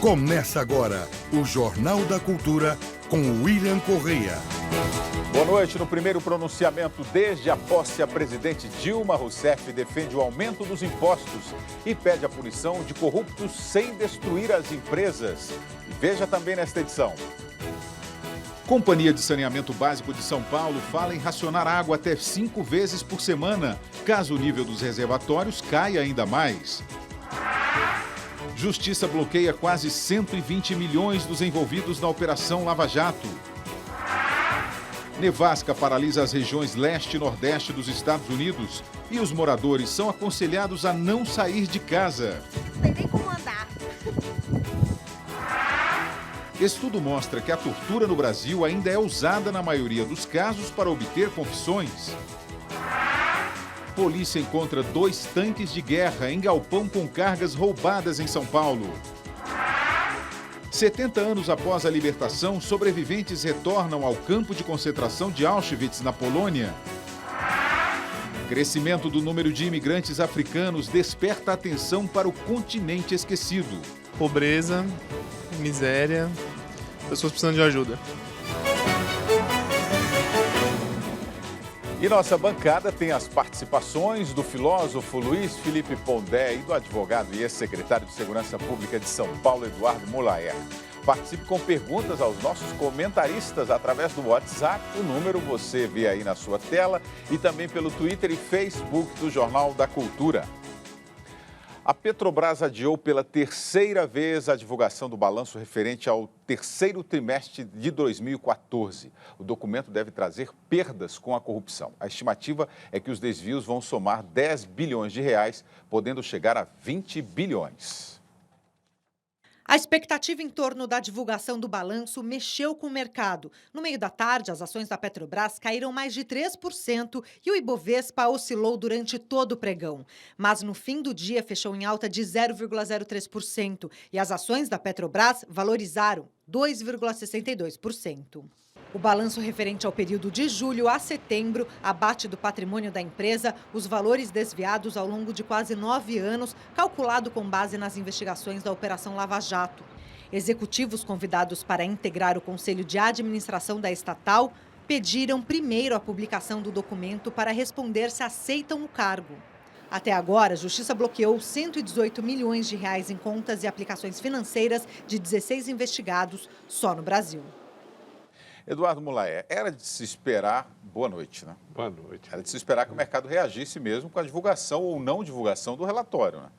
Começa agora o Jornal da Cultura com William Correia. Boa noite. No primeiro pronunciamento desde a posse, a presidente Dilma Rousseff defende o aumento dos impostos e pede a punição de corruptos sem destruir as empresas. E veja também nesta edição. Companhia de Saneamento Básico de São Paulo fala em racionar água até 5 vezes por semana, caso o nível dos reservatórios caia ainda mais. Justiça bloqueia quase 120 milhões dos envolvidos na Operação Lava Jato. Nevasca paralisa as regiões leste e nordeste dos Estados Unidos e os moradores são aconselhados a não sair de casa. Não tem nem como andar. Estudo mostra que a tortura no Brasil ainda é usada na maioria dos casos para obter confissões. Polícia encontra 2 tanques de guerra em galpão com cargas roubadas em São Paulo. 70 anos após a libertação, sobreviventes retornam ao campo de concentração de Auschwitz, na Polônia. Crescimento do número de imigrantes africanos desperta atenção para o continente esquecido. Pobreza, miséria, pessoas precisando de ajuda. E nossa bancada tem as participações do filósofo Luiz Felipe Pondé e do advogado e ex-secretário de Segurança Pública de São Paulo, Eduardo Mulaer. Participe com perguntas aos nossos comentaristas através do WhatsApp. O número você vê aí na sua tela e também pelo Twitter e Facebook do Jornal da Cultura. A Petrobras adiou pela 3ª vez a divulgação do balanço referente ao 3º trimestre de 2014. O documento deve trazer perdas com a corrupção. A estimativa é que os desvios vão somar 10 bilhões de reais, podendo chegar a 20 bilhões. A expectativa em torno da divulgação do balanço mexeu com o mercado. No meio da tarde, as ações da Petrobras caíram mais de 3% e o Ibovespa oscilou durante todo o pregão. Mas no fim do dia fechou em alta de 0,03% e as ações da Petrobras valorizaram 2,62%. O balanço referente ao período de julho a setembro abate do patrimônio da empresa os valores desviados ao longo de quase 9 anos, calculado com base nas investigações da Operação Lava Jato. Executivos convidados para integrar o Conselho de Administração da estatal pediram primeiro a publicação do documento para responder se aceitam o cargo. Até agora, a Justiça bloqueou 118 milhões de reais em contas e aplicações financeiras de 16 investigados só no Brasil. Eduardo Mulaer, era de se esperar... Boa noite, né? Boa noite. Era de se esperar que o mercado reagisse mesmo com a divulgação ou não divulgação do relatório, né?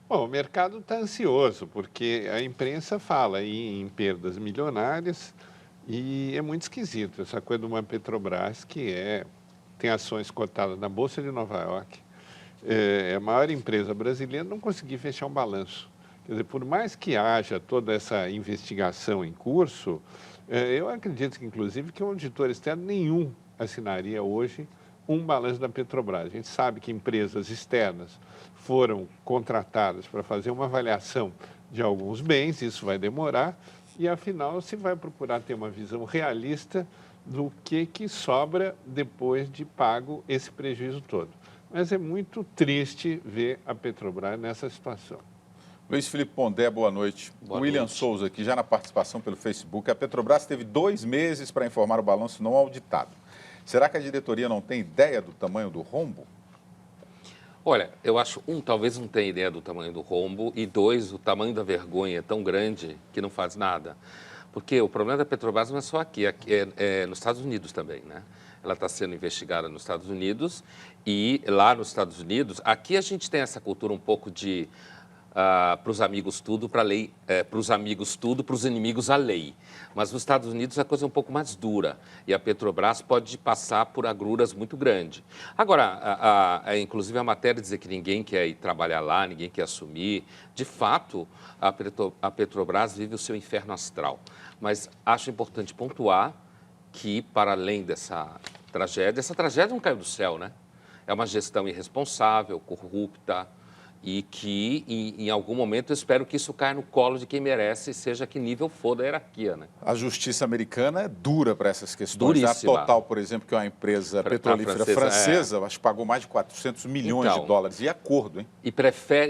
Bom, o mercado está ansioso, porque a imprensa fala em perdas milionárias e é muito esquisito essa coisa de uma Petrobras que tem ações cotadas na Bolsa de Nova York. É a maior empresa brasileira, não conseguir fechar um balanço. Quer dizer, por mais que haja toda essa investigação em curso... Eu acredito que, inclusive, que um auditor externo nenhum assinaria hoje um balanço da Petrobras. A gente sabe que empresas externas foram contratadas para fazer uma avaliação de alguns bens, isso vai demorar, e, afinal, se vai procurar ter uma visão realista do que sobra depois de pago esse prejuízo todo. Mas é muito triste ver a Petrobras nessa situação. Luiz Felipe Pondé, boa noite. William Souza, aqui já na participação pelo Facebook. A Petrobras teve 2 meses para informar o balanço não auditado. Será que a diretoria não tem ideia do tamanho do rombo? Olha, eu acho, talvez não tenha ideia do tamanho do rombo e 2, o tamanho da vergonha é tão grande que não faz nada. Porque o problema da Petrobras não é só aqui é nos Estados Unidos também, né? Ela está sendo investigada nos Estados Unidos e lá nos Estados Unidos, aqui a gente tem essa cultura um pouco de... para os amigos tudo, para a lei, para os amigos tudo, para os inimigos a lei. Mas nos Estados Unidos a coisa é um pouco mais dura e a Petrobras pode passar por agruras muito grandes. Agora, inclusive a matéria dizer que ninguém quer ir trabalhar lá, ninguém quer assumir. De fato, a Petrobras vive o seu inferno astral. Mas acho importante pontuar que, para além dessa tragédia não caiu do céu, né? É uma gestão irresponsável, corrupta, e que, em algum momento, eu espero que isso caia no colo de quem merece, seja que nível for da hierarquia, né? A justiça americana é dura para essas questões. Duríssima. A Total, por exemplo, que é uma empresa petrolífera francesa, acho que pagou mais de 400 milhões de dólares. E acordo, hein? E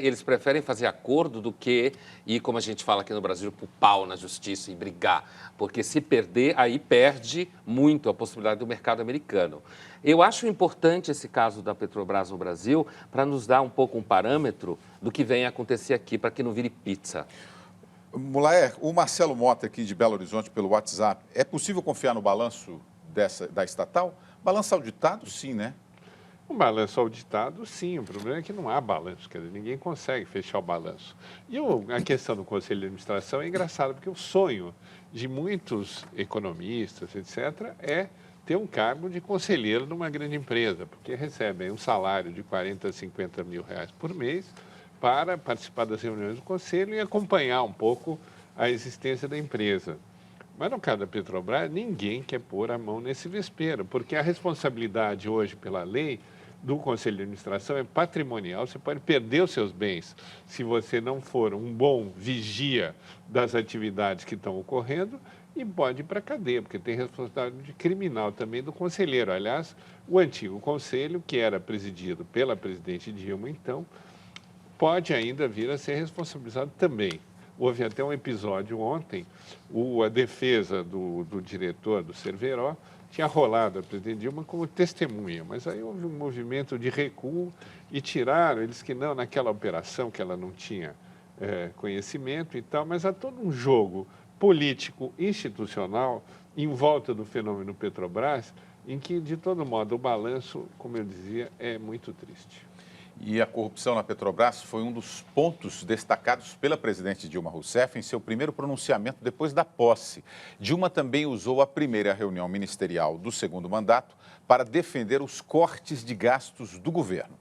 eles preferem fazer acordo do que ir, como a gente fala aqui no Brasil, pro pau na justiça e brigar. Porque se perder, aí perde muito a possibilidade do mercado americano. Eu acho importante esse caso da Petrobras no Brasil para nos dar um pouco um parâmetro do que vem a acontecer aqui, para que não vire pizza. Mulaer, o Marcelo Mota aqui de Belo Horizonte pelo WhatsApp, é possível confiar no balanço da estatal? Balanço auditado, sim, né? O balanço auditado, sim. O problema é que não há balanço, quer dizer, ninguém consegue fechar o balanço. E a questão do Conselho de Administração é engraçada, porque o sonho de muitos economistas, etc., é ter um cargo de conselheiro numa grande empresa, porque recebem um salário de 40 a 50 mil reais por mês para participar das reuniões do conselho e acompanhar um pouco a existência da empresa. Mas no caso da Petrobras, ninguém quer pôr a mão nesse vespeiro, porque a responsabilidade hoje pela lei do Conselho de Administração é patrimonial. Você pode perder os seus bens se você não for um bom vigia das atividades que estão ocorrendo e pode ir para a cadeia, porque tem responsabilidade criminal também do conselheiro. Aliás, o antigo conselho, que era presidido pela presidente Dilma, então, pode ainda vir a ser responsabilizado também. Houve até um episódio ontem, a defesa do diretor do Cerveró tinha rolado a presidente Dilma como testemunha, mas aí houve um movimento de recuo e tiraram, eles que não, naquela operação que ela não tinha conhecimento e tal, mas há todo um jogo político, institucional, em volta do fenômeno Petrobras, em que, de todo modo, o balanço, como eu dizia, é muito triste. E a corrupção na Petrobras foi um dos pontos destacados pela presidente Dilma Rousseff em seu primeiro pronunciamento depois da posse. Dilma também usou a primeira reunião ministerial do segundo mandato para defender os cortes de gastos do governo.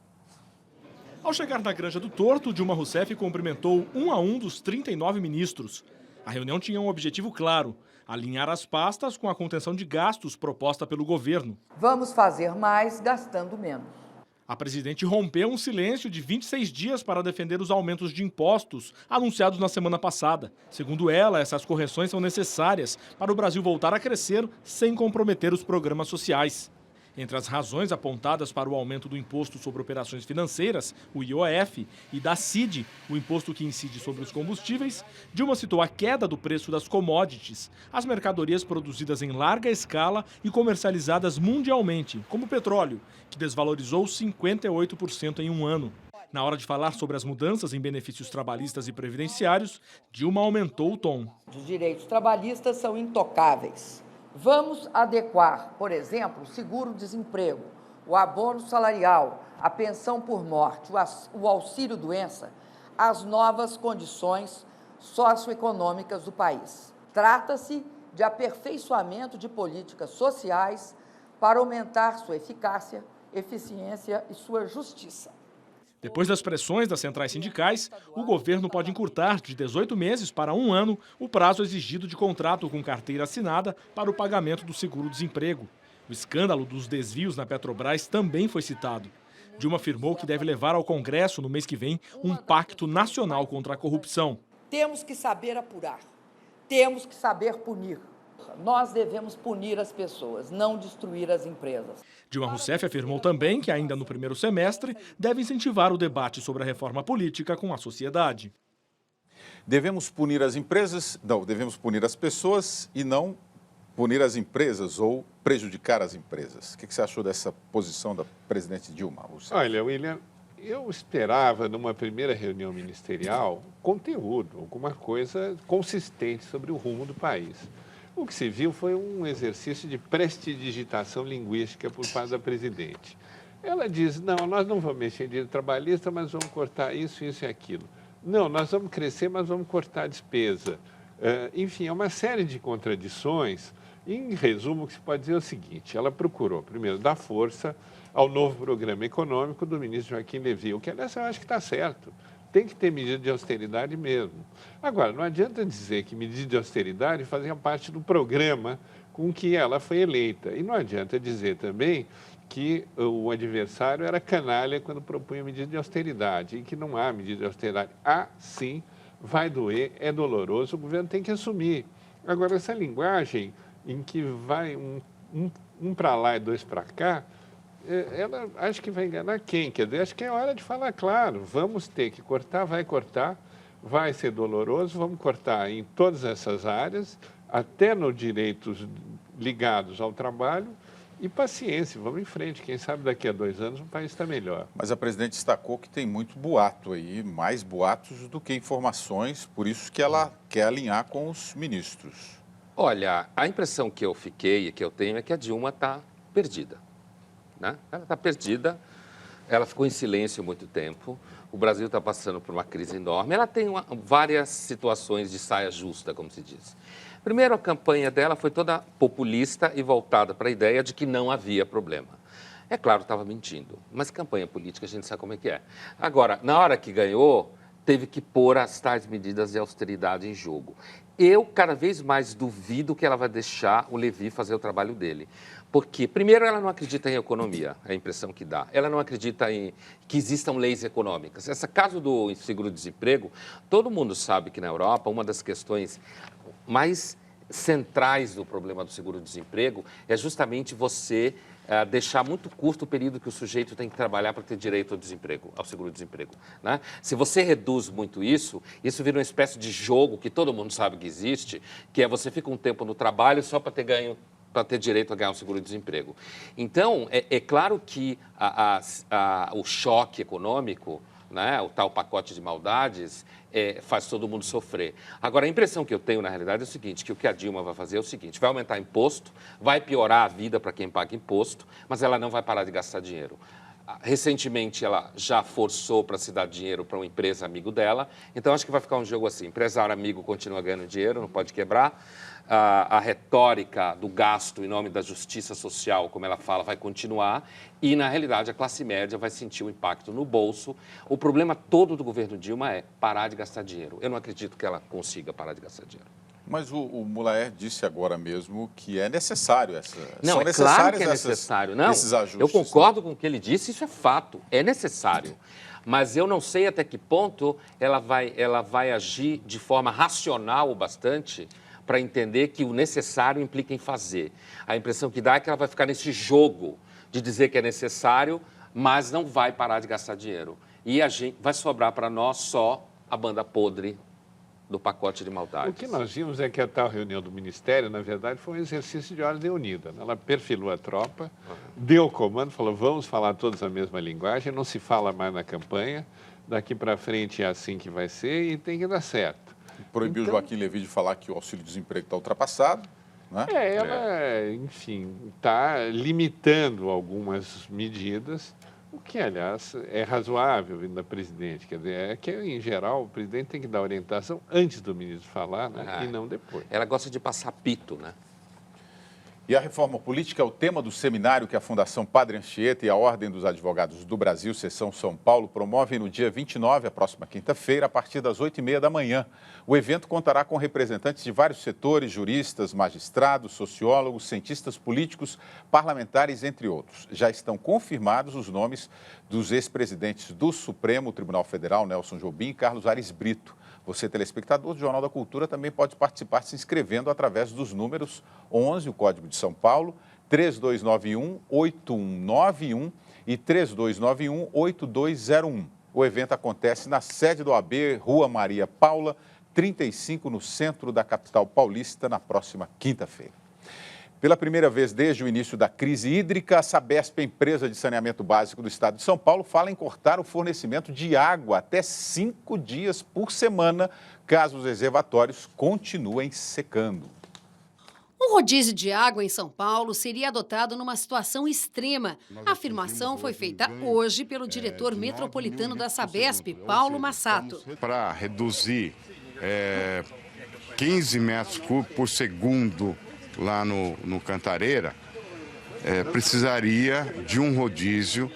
Ao chegar na Granja do Torto, Dilma Rousseff cumprimentou um a um dos 39 ministros. A reunião tinha um objetivo claro: alinhar as pastas com a contenção de gastos proposta pelo governo. Vamos fazer mais gastando menos. A presidente rompeu um silêncio de 26 dias para defender os aumentos de impostos anunciados na semana passada. Segundo ela, essas correções são necessárias para o Brasil voltar a crescer sem comprometer os programas sociais. Entre as razões apontadas para o aumento do Imposto sobre Operações Financeiras, o IOF, e da CID, o imposto que incide sobre os combustíveis, Dilma citou a queda do preço das commodities, as mercadorias produzidas em larga escala e comercializadas mundialmente, como o petróleo, que desvalorizou 58% em um ano. Na hora de falar sobre as mudanças em benefícios trabalhistas e previdenciários, Dilma aumentou o tom. Os direitos trabalhistas são intocáveis. Vamos adequar, por exemplo, o seguro-desemprego, o abono salarial, a pensão por morte, o auxílio-doença, às novas condições socioeconômicas do país. Trata-se de aperfeiçoamento de políticas sociais para aumentar sua eficácia, eficiência e sua justiça. Depois das pressões das centrais sindicais, o governo pode encurtar de 18 meses para um ano o prazo exigido de contrato com carteira assinada para o pagamento do seguro-desemprego. O escândalo dos desvios na Petrobras também foi citado. Dilma afirmou que deve levar ao Congresso, no mês que vem, um pacto nacional contra a corrupção. Temos que saber apurar, temos que saber punir. Nós devemos punir as pessoas, não destruir as empresas. Dilma Rousseff afirmou também que, ainda no primeiro semestre, deve incentivar o debate sobre a reforma política com a sociedade. Devemos punir as empresas, não, devemos punir as pessoas e não punir as empresas ou prejudicar as empresas. O que você achou dessa posição da presidente Dilma Rousseff? Olha, William, eu esperava, numa primeira reunião ministerial, conteúdo, alguma coisa consistente sobre o rumo do país. O que se viu foi um exercício de prestidigitação linguística por parte da presidente. Ela diz, não, nós não vamos mexer em direito trabalhista, mas vamos cortar isso, isso e aquilo. Não, nós vamos crescer, mas vamos cortar a despesa. Enfim, é uma série de contradições. Em resumo, o que se pode dizer é o seguinte, ela procurou, primeiro, dar força ao novo programa econômico do ministro Joaquim Levy, o que, aliás, eu acho que está certo. Tem que ter medida de austeridade mesmo. Agora, não adianta dizer que medidas de austeridade faziam parte do programa com que ela foi eleita. E não adianta dizer também que o adversário era canalha quando propunha medida de austeridade e que não há medida de austeridade. Há, sim, vai doer, é doloroso, o governo tem que assumir. Agora, essa linguagem em que vai um para lá e dois para cá, ela acho que vai enganar quem? Quer dizer, acho que é hora de falar claro, vamos ter que cortar, vai ser doloroso, vamos cortar em todas essas áreas, até nos direitos ligados ao trabalho, e paciência, vamos em frente. Quem sabe daqui a 2 anos o país está melhor. Mas a presidente destacou que tem muito boato aí, mais boatos do que informações, por isso que ela quer alinhar com os ministros. Olha, a impressão que eu fiquei e que eu tenho é que a Dilma está perdida, né? Ela está perdida, ela ficou em silêncio há muito tempo, o Brasil está passando por uma crise enorme, ela tem várias situações de saia justa, como se diz. Primeiro, a campanha dela foi toda populista e voltada para a ideia de que não havia problema. É claro, estava mentindo, mas campanha política a gente sabe como é que é. Agora, na hora que ganhou, teve que pôr as tais medidas de austeridade em jogo. Eu, cada vez mais, duvido que ela vai deixar o Levi fazer o trabalho dele. Porque, primeiro, ela não acredita em economia, é a impressão que dá. Ela não acredita em que existam leis econômicas. Esse caso do seguro-desemprego, todo mundo sabe que na Europa, uma das questões mais centrais do problema do seguro-desemprego é justamente você deixar muito curto o período que o sujeito tem que trabalhar para ter direito ao desemprego, ao seguro-desemprego, né? Se você reduz muito isso vira uma espécie de jogo que todo mundo sabe que existe, que é você fica um tempo no trabalho só para ter direito a ganhar um seguro-desemprego. Então, é claro que o choque econômico, né, o tal pacote de maldades, faz todo mundo sofrer. Agora, a impressão que eu tenho, na realidade, é o seguinte, que o que a Dilma vai fazer é o seguinte, vai aumentar imposto, vai piorar a vida para quem paga imposto, mas ela não vai parar de gastar dinheiro. Recentemente, ela já forçou para se dar dinheiro para uma empresa amigo dela, então acho que vai ficar um jogo assim, empresário amigo continua ganhando dinheiro, não pode quebrar, a retórica do gasto em nome da justiça social, como ela fala, vai continuar e, na realidade, a classe média vai sentir o impacto no bolso. O problema todo do governo Dilma é parar de gastar dinheiro. Eu não acredito que ela consiga parar de gastar dinheiro. Mas o Mulaer disse agora mesmo que é necessário Não, é claro que é necessário. Não, esses ajustes. Eu concordo com o que ele disse, isso é fato, é necessário. Mas eu não sei até que ponto ela vai agir de forma racional o bastante para entender que o necessário implica em fazer. A impressão que dá é que ela vai ficar nesse jogo de dizer que é necessário, mas não vai parar de gastar dinheiro. E vai sobrar para nós só a banda podre do pacote de maldades. O que nós vimos é que a tal reunião do Ministério, na verdade, foi um exercício de ordem unida. Ela perfilou a tropa, deu o comando, falou, vamos falar todos a mesma linguagem, não se fala mais na campanha, daqui para frente é assim que vai ser e tem que dar certo. Proibiu então, Joaquim Levy de falar que o auxílio-desemprego está ultrapassado, né? Ela, enfim, está limitando algumas medidas, o que, aliás, é razoável vindo da presidente. Quer dizer, é que, em geral, o presidente tem que dar orientação antes do ministro falar, né? E não depois. Ela gosta de passar pito, né? E a reforma política é o tema do seminário que a Fundação Padre Anchieta e a Ordem dos Advogados do Brasil, Seção São Paulo, promovem no dia 29, a próxima quinta-feira, a partir das 8h30 da manhã. O evento contará com representantes de vários setores, juristas, magistrados, sociólogos, cientistas políticos, parlamentares, entre outros. Já estão confirmados os nomes dos ex-presidentes do Supremo Tribunal Federal, Nelson Jobim e Carlos Ares Brito. Você, telespectador do Jornal da Cultura, também pode participar se inscrevendo através dos números 11, o Código de São Paulo, 3291-8191 e 3291-8201. O evento acontece na sede do OAB, Rua Maria Paula, 35, no centro da capital paulista, na próxima quinta-feira. Pela primeira vez desde o início da crise hídrica, a Sabesp, a empresa de saneamento básico do estado de São Paulo, fala em cortar o fornecimento de água até 5 dias por semana, caso os reservatórios continuem secando. Um rodízio de água em São Paulo seria adotado numa situação extrema. A afirmação foi feita hoje pelo diretor metropolitano da Sabesp, Paulo Massato. Para reduzir 15 metros cúbicos por segundo lá no Cantareira, precisaria de um rodízio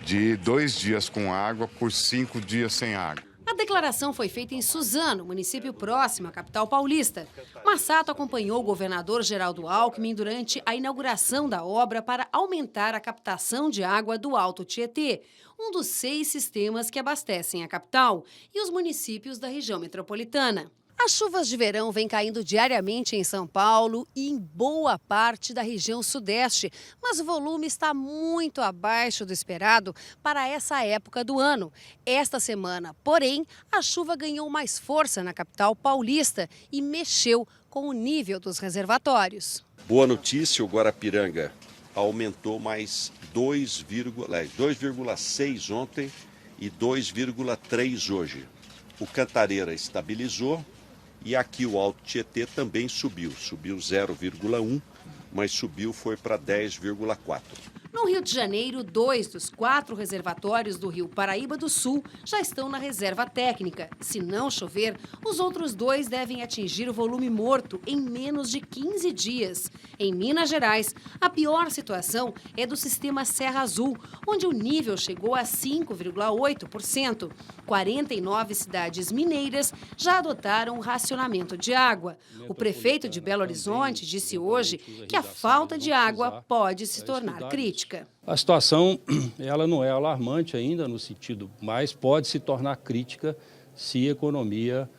de 2 dias com água por 5 dias sem água. A declaração foi feita em Suzano, município próximo à capital paulista. Massato acompanhou o governador Geraldo Alckmin durante a inauguração da obra para aumentar a captação de água do Alto Tietê, um dos 6 sistemas que abastecem a capital e os municípios da região metropolitana. As chuvas de verão vêm caindo diariamente em São Paulo e em boa parte da região sudeste, mas o volume está muito abaixo do esperado para essa época do ano. Esta semana, porém, a chuva ganhou mais força na capital paulista e mexeu com o nível dos reservatórios. Boa notícia, o Guarapiranga aumentou mais 2,6 ontem e 2,3 hoje. O Cantareira estabilizou. E aqui o Alto Tietê também subiu 0,1, mas foi para 10,4. No Rio de Janeiro, 2 dos 4 reservatórios do Rio Paraíba do Sul já estão na reserva técnica. Se não chover, os outros 2 devem atingir o volume morto em menos de 15 dias. Em Minas Gerais, a pior situação é do sistema Serra Azul, onde o nível chegou a 5,8%. 49 cidades mineiras já adotaram o racionamento de água. O prefeito de Belo Horizonte disse hoje que a falta de água pode se tornar crítica. A situação ela não é alarmante ainda no sentido, mas pode se tornar crítica se a economia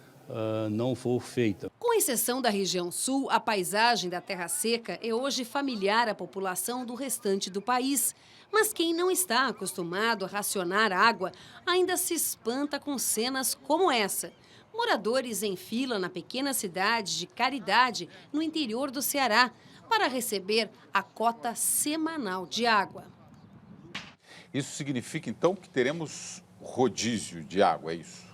não for feita. Com exceção da região sul, a paisagem da Terra Seca é hoje familiar à população do restante do país. Mas quem não está acostumado a racionar água ainda se espanta com cenas como essa. Moradores em fila na pequena cidade de Caridade, no interior do Ceará, para receber a cota semanal de água. Isso significa, então, que teremos rodízio de água, é isso?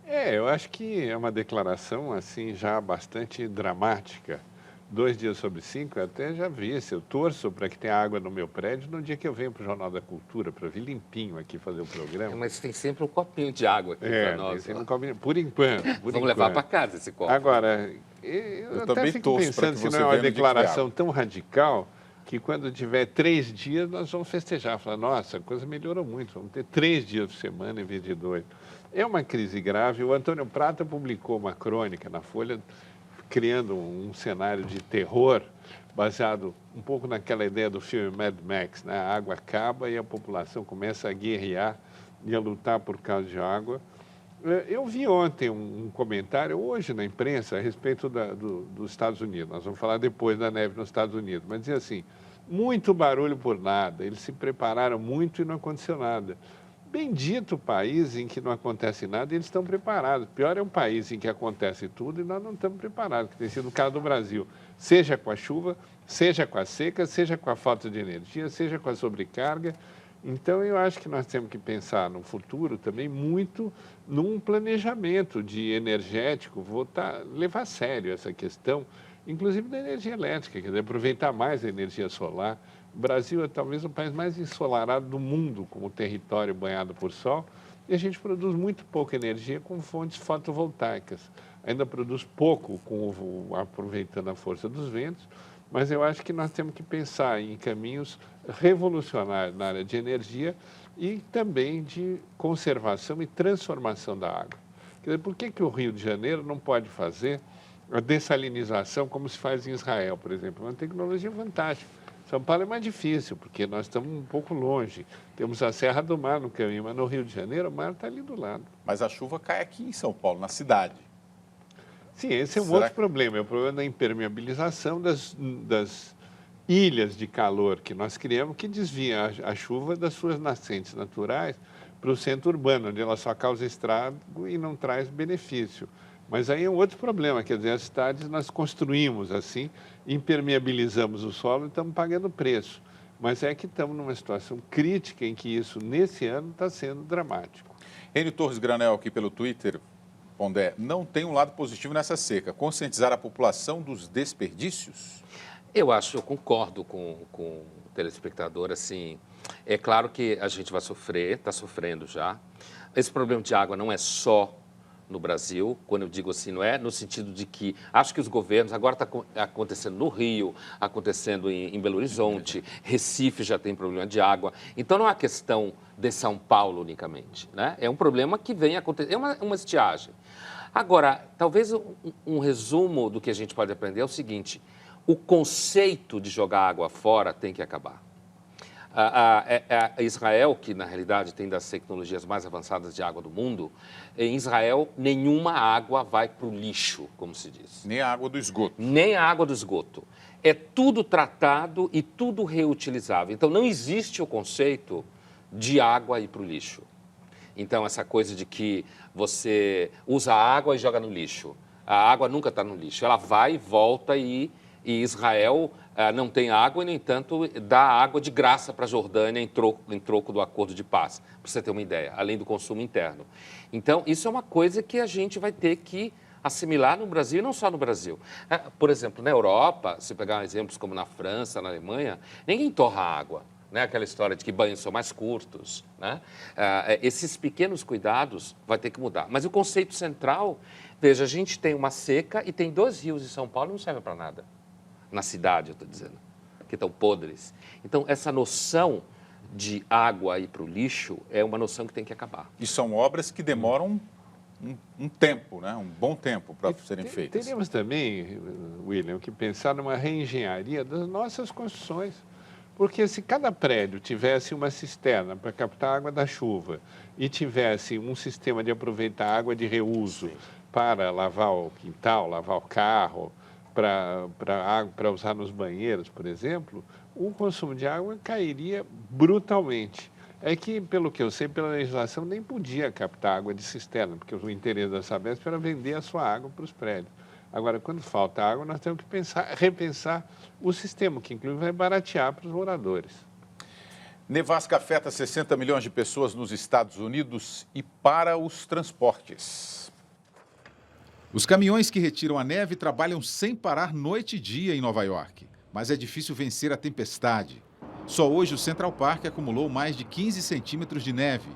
Eu acho que é uma declaração assim já bastante dramática. 2 dias sobre 5, eu até já vi. Se eu torço para que tenha água no meu prédio no dia que eu venho para o Jornal da Cultura, para vir limpinho aqui fazer o programa. Mas tem sempre um copinho de água aqui para nós. Tem um copinho, por enquanto. Vamos levar para casa esse copo. Agora, eu até fico pensando se não é uma declaração tão radical que quando tiver 3 dias nós vamos festejar. Falar, nossa, a coisa melhorou muito, vamos ter 3 dias por semana em vez de 2. É uma crise grave. O Antônio Prata publicou uma crônica na Folha criando um cenário de terror baseado um pouco naquela ideia do filme Mad Max, né? A água acaba e a população começa a guerrear e a lutar por causa de água. Eu vi ontem um comentário, hoje na imprensa, a respeito dos Estados Unidos. Nós vamos falar depois da neve nos Estados Unidos, mas dizia assim, muito barulho por nada, eles se prepararam muito e não aconteceu nada. Bendito o país em que não acontece nada e eles estão preparados. Pior é um país em que acontece tudo e nós não estamos preparados, que tem sido o caso do Brasil. Seja com a chuva, seja com a seca, seja com a falta de energia, seja com a sobrecarga. Então, eu acho que nós temos que pensar no futuro também muito num planejamento de energético, levar a sério essa questão, inclusive da energia elétrica, quer dizer, aproveitar mais a energia solar. O Brasil é talvez o país mais ensolarado do mundo, como território banhado por sol, e a gente produz muito pouca energia com fontes fotovoltaicas. Ainda produz pouco aproveitando a força dos ventos, mas eu acho que nós temos que pensar em caminhos revolucionários na área de energia e também de conservação e transformação da água. Quer dizer, por que o Rio de Janeiro não pode fazer a dessalinização como se faz em Israel, por exemplo? É uma tecnologia fantástica. São Paulo é mais difícil, porque nós estamos um pouco longe. Temos a Serra do Mar no caminho, mas no Rio de Janeiro o mar está ali do lado. Mas a chuva cai aqui em São Paulo, na cidade. Sim, esse é um outro problema. É o problema da impermeabilização das ilhas de calor que nós criamos, que desviam a chuva das suas nascentes naturais para o centro urbano, onde ela só causa estrago e não traz benefício. Mas aí é um outro problema, quer dizer, as cidades nós construímos assim, impermeabilizamos o solo e estamos pagando preço. Mas é que estamos numa situação crítica em que isso, nesse ano, está sendo dramático. Enio Torres Granel, aqui pelo Twitter, Pondé, não tem um lado positivo nessa seca, conscientizar a população dos desperdícios? Eu concordo com o telespectador, assim, é claro que a gente vai sofrer, está sofrendo já. Esse problema de água não é só no Brasil. Quando eu digo assim, não é no sentido de que acho que os governos, agora está acontecendo no Rio, acontecendo em Belo Horizonte, Recife já tem problema de água. Então não é uma questão de São Paulo unicamente, né? É um problema que vem acontecendo, é uma estiagem. Agora, talvez um resumo do que a gente pode aprender é o seguinte: o conceito de jogar água fora tem que acabar. Israel, que na realidade tem das tecnologias mais avançadas de água do mundo, em Israel nenhuma água vai para o lixo, como se diz. Nem a água do esgoto. Nem a água do esgoto. É tudo tratado e tudo reutilizável. Então não existe o conceito de água ir para o lixo. Então essa coisa de que você usa a água e joga no lixo. A água nunca está no lixo. Ela vai e volta e Israel não tem água e, no entanto, dá água de graça para a Jordânia em troco do acordo de paz, para você ter uma ideia, além do consumo interno. Então, isso é uma coisa que a gente vai ter que assimilar no Brasil e não só no Brasil. Por exemplo, na Europa, se pegar exemplos como na França, na Alemanha, ninguém torra água. Né? Aquela história de que banhos são mais curtos. Né? Esses pequenos cuidados vai ter que mudar. Mas o conceito central, veja, a gente tem uma seca e tem 2 rios em São Paulo e não serve para nada. Na cidade, eu estou dizendo, que estão podres. Então, essa noção de água ir para o lixo é uma noção que tem que acabar. E são obras que demoram um tempo, né? Um bom tempo para serem feitas. Teríamos também, William, que pensar numa reengenharia das nossas construções. Porque se cada prédio tivesse uma cisterna para captar água da chuva e tivesse um sistema de aproveitar água de reuso para lavar o quintal, lavar o carro, para usar nos banheiros, por exemplo, o consumo de água cairia brutalmente. É que, pelo que eu sei, pela legislação, nem podia captar água de cisterna, porque o interesse da Sabesp era vender a sua água para os prédios. Agora, quando falta água, nós temos que repensar o sistema, que inclusive vai baratear para os moradores. Nevasca afeta 60 milhões de pessoas nos Estados Unidos e para os transportes. Os caminhões que retiram a neve trabalham sem parar noite e dia em Nova York. Mas é difícil vencer a tempestade. Só hoje o Central Park acumulou mais de 15 centímetros de neve.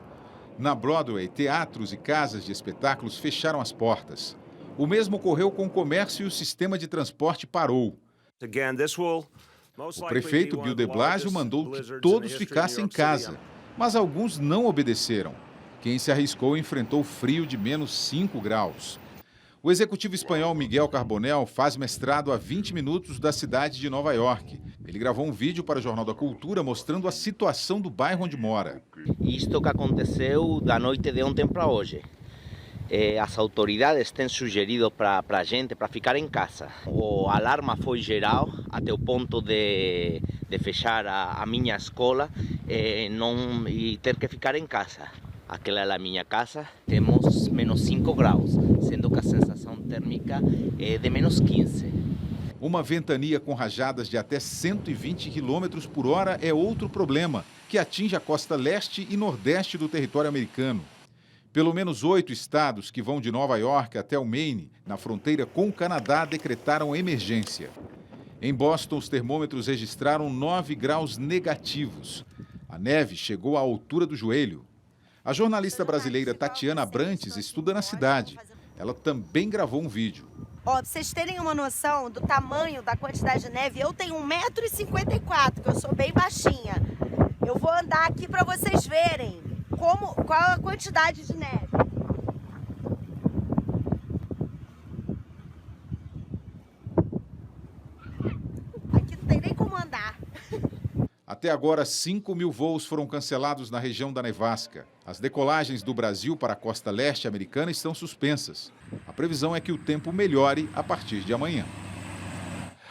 Na Broadway, teatros e casas de espetáculos fecharam as portas. O mesmo ocorreu com o comércio e o sistema de transporte parou. O prefeito Bill de Blasio mandou que todos ficassem em casa, mas alguns não obedeceram. Quem se arriscou enfrentou frio de menos 5 graus. O executivo espanhol Miguel Carbonell faz mestrado a 20 minutos da cidade de Nova York. Ele gravou um vídeo para o Jornal da Cultura mostrando a situação do bairro onde mora. Isto que aconteceu da noite de ontem para hoje. As autoridades têm sugerido para a gente para ficar em casa. O alarma foi geral até o ponto de fechar a minha escola e ter que ficar em casa. Aquela é a minha casa, temos menos 5 graus, sendo que a sensação térmica é de menos 15. Uma ventania com rajadas de até 120 km por hora é outro problema, que atinge a costa leste e nordeste do território americano. Pelo menos 8 estados que vão de Nova York até o Maine, na fronteira com o Canadá, decretaram emergência. Em Boston, os termômetros registraram 9 graus negativos. A neve chegou à altura do joelho. A jornalista brasileira Tatiana Abrantes estuda na cidade. Ela também gravou um vídeo. Pra vocês terem uma noção do tamanho da quantidade de neve, eu tenho 1,54 m, que eu sou bem baixinha. Eu vou andar aqui para vocês verem qual a quantidade de neve. Aqui não tem nem como andar. Até agora, 5.000 voos foram cancelados na região da nevasca. As decolagens do Brasil para a costa leste americana estão suspensas. A previsão é que o tempo melhore a partir de amanhã.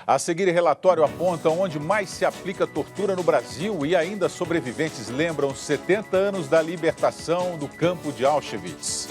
A seguir, relatório aponta onde mais se aplica tortura no Brasil e ainda sobreviventes lembram 70 anos da libertação do campo de Auschwitz.